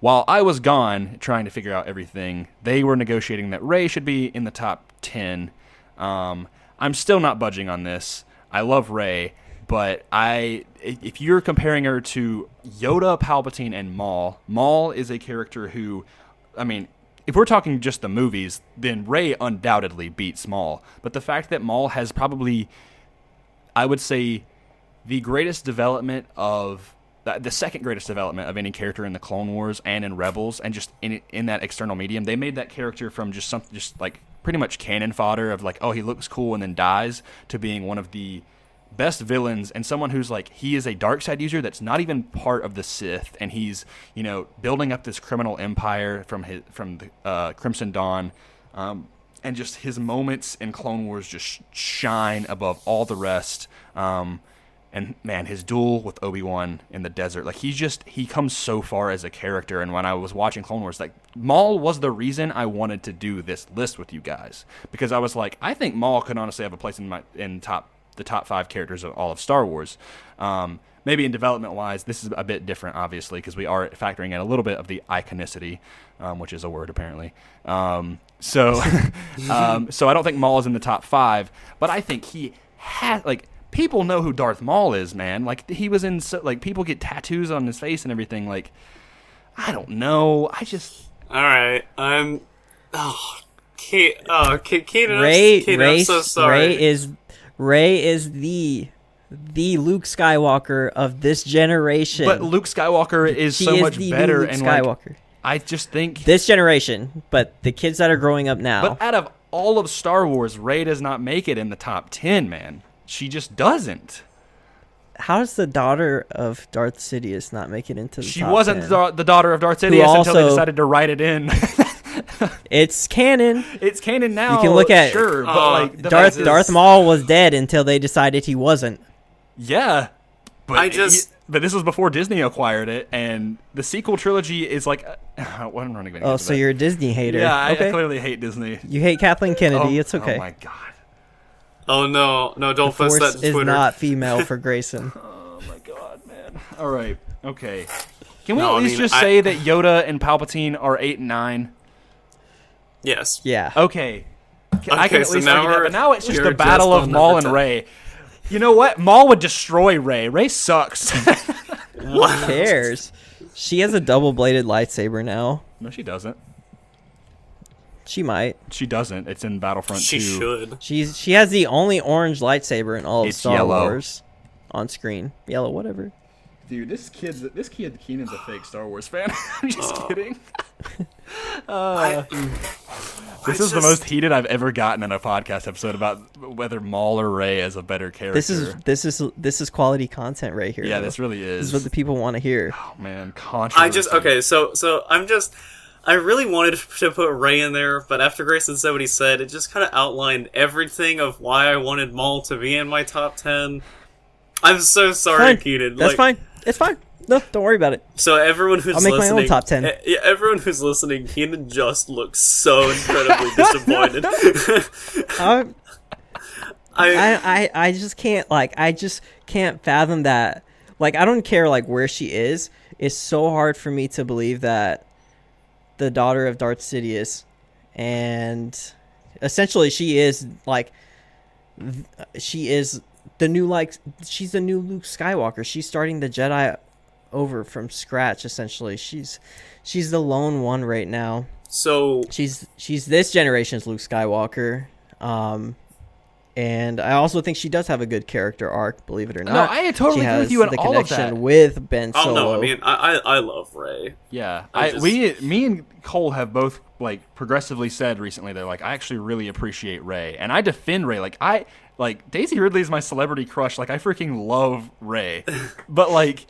while I was gone trying to figure out everything, they were negotiating that Rey should be in the top 10. I'm still not budging on this. I love Rey, but if you're comparing her to Yoda, Palpatine, and Maul, Maul is a character who, I mean, if we're talking just the movies, then Rey undoubtedly beats Maul. But the fact that Maul has probably, I would say, the greatest development of the second greatest development of any character in the Clone Wars and in Rebels, and just in that external medium, they made that character from just like pretty much cannon fodder of like, oh, he looks cool and then dies, to being one of the best villains and someone who's like, he is a dark side user that's not even part of the Sith, and he's, you know, building up this criminal empire from the Crimson Dawn, and just his moments in Clone Wars just shine above all the rest. And man, his duel with Obi-Wan in the desert, like he comes so far as a character. And when I was watching Clone Wars, like Maul was the reason I wanted to do this list with you guys, because I was like, I think Maul could honestly have a place in the top 5 characters of all of Star Wars. Maybe in development wise, this is a bit different, obviously, because we are factoring in a little bit of the iconicity, which is a word apparently. So I don't think Maul is in the top 5, but I think he has, like, people know who Darth Maul is, man. Like, he was in, people get tattoos on his face and everything. Like, I don't know. All right. Keaton, I'm so sorry. Rey is the Luke Skywalker of this generation. But Luke Skywalker is so much better. Luke Skywalker. Like, I just think this generation, but the kids that are growing up now. But out of all of Star Wars, Rey does not make it in the top 10, man. She just doesn't. How does the daughter of Darth Sidious not make it into the top 10? She wasn't the daughter of Darth Sidious until they decided to write it in. It's canon. It's canon now. You can look at sure, but like Darth Maul was dead until they decided he wasn't. Yeah, but but this was before Disney acquired it, and the sequel trilogy is like. I'm not even. Oh, so you're a Disney hater? Yeah, okay. I clearly hate Disney. You hate Kathleen Kennedy. It's okay. Oh my god. Oh no, don't post that to Twitter. The Force is not female for Grayson. Oh my god, man. All right, okay. Can we at least say that Yoda and Palpatine are 8 and 9? Yes. Yeah. Okay. I can at least argue that, but now it's just the just battle of on Maul number and Rey. You know what? Maul would destroy Rey. Rey sucks. Who cares? She has a double-bladed lightsaber now. No, she doesn't. She might. She doesn't. It's in Battlefront 2. She should. She has the only orange lightsaber in all of Star yellow. Wars on screen. Yellow, whatever. Dude, this kid Keenan's a fake Star Wars fan. I'm just kidding. This is the most heated I've ever gotten in a podcast episode about whether Maul or Rey is a better character. This is quality content right here. Yeah, though. this really is. This is what the people want to hear. Oh man, controversy. I really wanted to put Rey in there, but after Grayson said what he said, it just kind of outlined everything of why I wanted Maul to be in my top 10. I'm so sorry, Keaton. That's fine. It's fine. No, don't worry about it. So everyone who's I'll make listening, my own top 10. Everyone who's listening, Keaton just looks so incredibly disappointed. I just can't fathom that. Like, I don't care like where she is. It's so hard for me to believe that the daughter of Darth Sidious, and essentially she is the new she's the new Luke Skywalker. She's starting the Jedi over from scratch. Essentially, she's the lone one right now. So she's this generation's Luke Skywalker. And I also think she does have a good character arc, believe it or not. No, I totally agree with you on all of that. The connection with Ben Solo. Oh no, I mean, I love Rey. Yeah, me and Cole have both like progressively said recently they're like, I actually really appreciate Rey, and I defend Rey. Like Daisy Ridley is my celebrity crush. Like I freaking love Rey, but like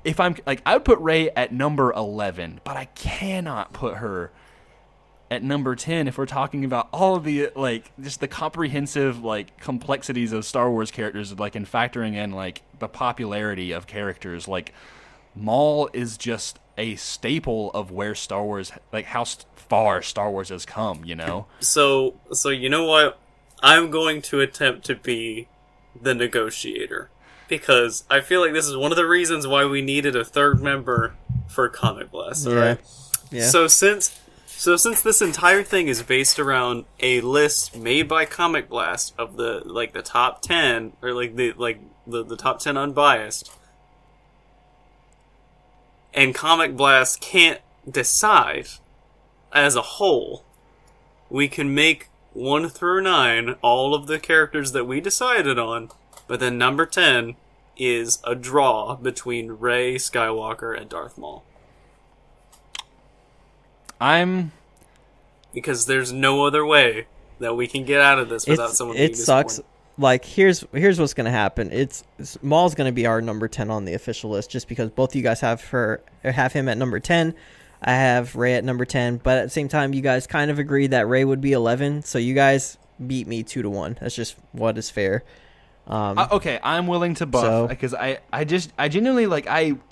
if I'm like I would put Rey at number 11, but I cannot put her at number 10 if we're talking about all of the like just the comprehensive like complexities of Star Wars characters, like and factoring in like the popularity of characters. Like Maul is just a staple of where Star Wars, like how far Star Wars has come, you know? So you know what? I'm going to attempt to be the negotiator, because I feel like this is one of the reasons why we needed a third member for Comic Blast. Yeah. Alright? Yeah. So since this entire thing is based around a list made by Comic Blast of the top 10 or the top 10 unbiased, and Comic Blast can't decide as a whole, we can make 1 through 9 all of the characters that we decided on, but then number 10 is a draw between Rey Skywalker and Darth Maul. Because there's no other way that we can get out of this without someone being disappointed. It sucks. Like, here's what's gonna happen. Maul's gonna be our number 10 on the official list, just because both of you guys have him at number 10. I have Rey at number 10, but at the same time, you guys kind of agreed that Rey would be 11, so you guys beat me 2-1. That's just what is fair. Okay, I'm willing to buff because I genuinely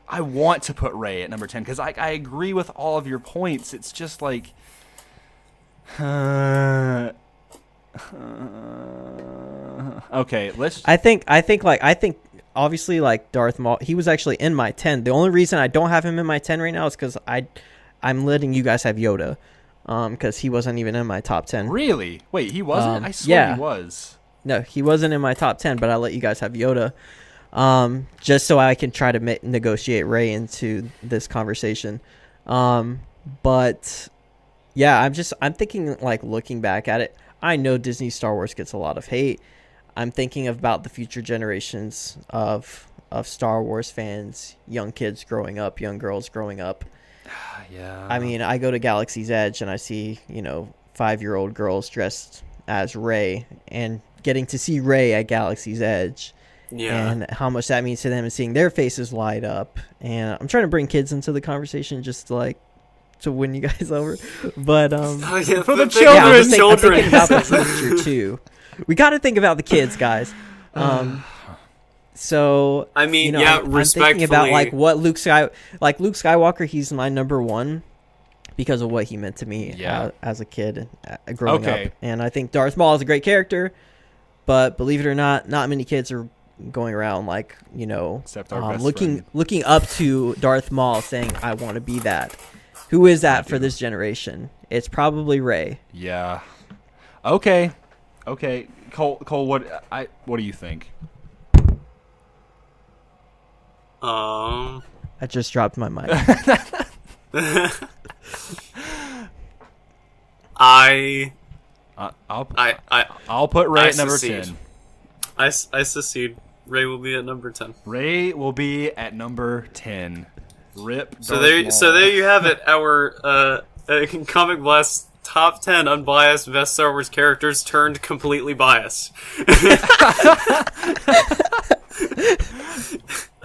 I want to put Rey at number 10 because I agree with all of your points. It's just like, okay, let's. I think obviously like Darth Maul, he was actually in my 10. The only reason I don't have him in my 10 right now is because I'm letting you guys have Yoda, because he wasn't even in my top 10. Really? Wait, he wasn't? I swear he was. No, he wasn't in my top 10, but I let you guys have Yoda, just so I can try to negotiate Rey into this conversation. But yeah, I'm thinking, like, looking back at it, I know Disney Star Wars gets a lot of hate. I'm thinking about the future generations of Star Wars fans, young kids growing up, young girls growing up. Yeah. I mean, I go to Galaxy's Edge and I see, 5-year-old girls dressed as Rey and getting to see Rey at Galaxy's Edge. Yeah. And how much that means to them and seeing their faces light up. And I'm trying to bring kids into the conversation just to win you guys over. But for the children. Yeah, I'm thinking about the future too. We got to think about the kids, guys. So I mean, I'm respectfully, thinking about what Luke Skywalker. He's my number 1 because of what he meant to me as a kid growing up. And I think Darth Maul is a great character, but believe it or not many kids are going around looking up to Darth Maul, saying, "I want to be that." Who is that for this generation? It's probably Rey. Yeah. Okay. Cole, what do you think? I just dropped my mic. I'll put Rey at number 10. I secede. Rey will be at number 10. Rey will be at number 10. Rip. So there you have it. Our Comic Blast top 10 unbiased best Star Wars characters turned completely biased.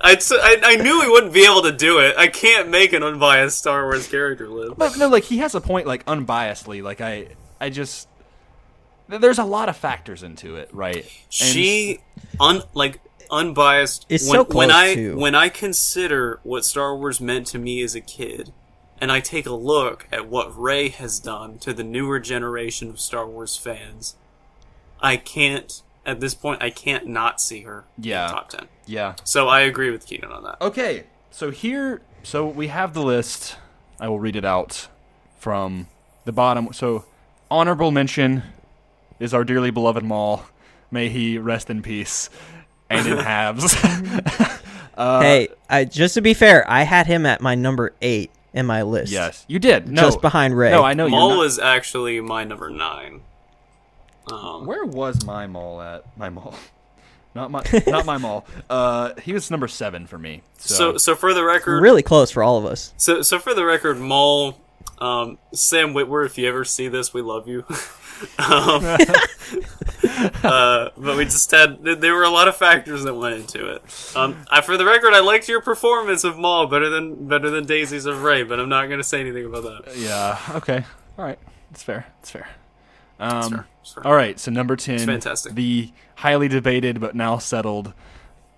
I knew we wouldn't be able to do it. I can't make an unbiased Star Wars character list. But no, he has a point, unbiasedly. There's a lot of factors into it, right? Unbiased. It's so close too. When I consider what Star Wars meant to me as a kid, and I take a look at what Rey has done to the newer generation of Star Wars fans, at this point, I can't not see her in the top 10. Yeah. So I agree with Keenan on that. Okay, so we have the list. I will read it out from the bottom. So, honorable mention is our dearly beloved Maul. May he rest in peace and in halves. Hey, just to be fair, I had him at my number 8 in my list. Yes, you did. No, just behind Rey. No, I know. Maul was actually my number 9. Where was my Maul at? My Maul. Not my Maul. He was number 7 for me. So for the record, really close for all of us. So for the record, Maul, Sam Witwer, if you ever see this, we love you. But we just there were a lot of factors that went into it. For the record, I liked your performance of Maul better than Daisy's of Rey, but I'm not going to say anything about that. Yeah. Okay. All right. It's fair. It's fair. Sure. All right, so number 10, it's fantastic. The highly debated but now settled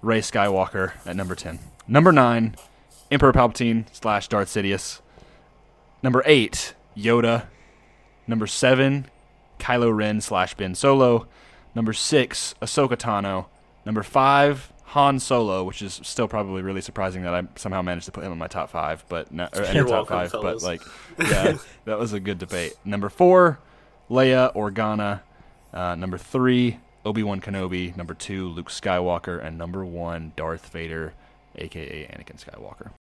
Rey Skywalker at number 10. Number 9, Emperor Palpatine / Darth Sidious. Number 8, Yoda. Number 7, Kylo Ren / Ben Solo. Number 6, Ahsoka Tano. Number 5, Han Solo, which is still probably really surprising that I somehow managed to put him in my top 5, but in You're the top welcome, 5. fellas. But like, yeah, that was a good debate. Number 4, Leia Organa. Number 3, Obi-Wan Kenobi. Number 2, Luke Skywalker, and number 1, Darth Vader, aka Anakin Skywalker.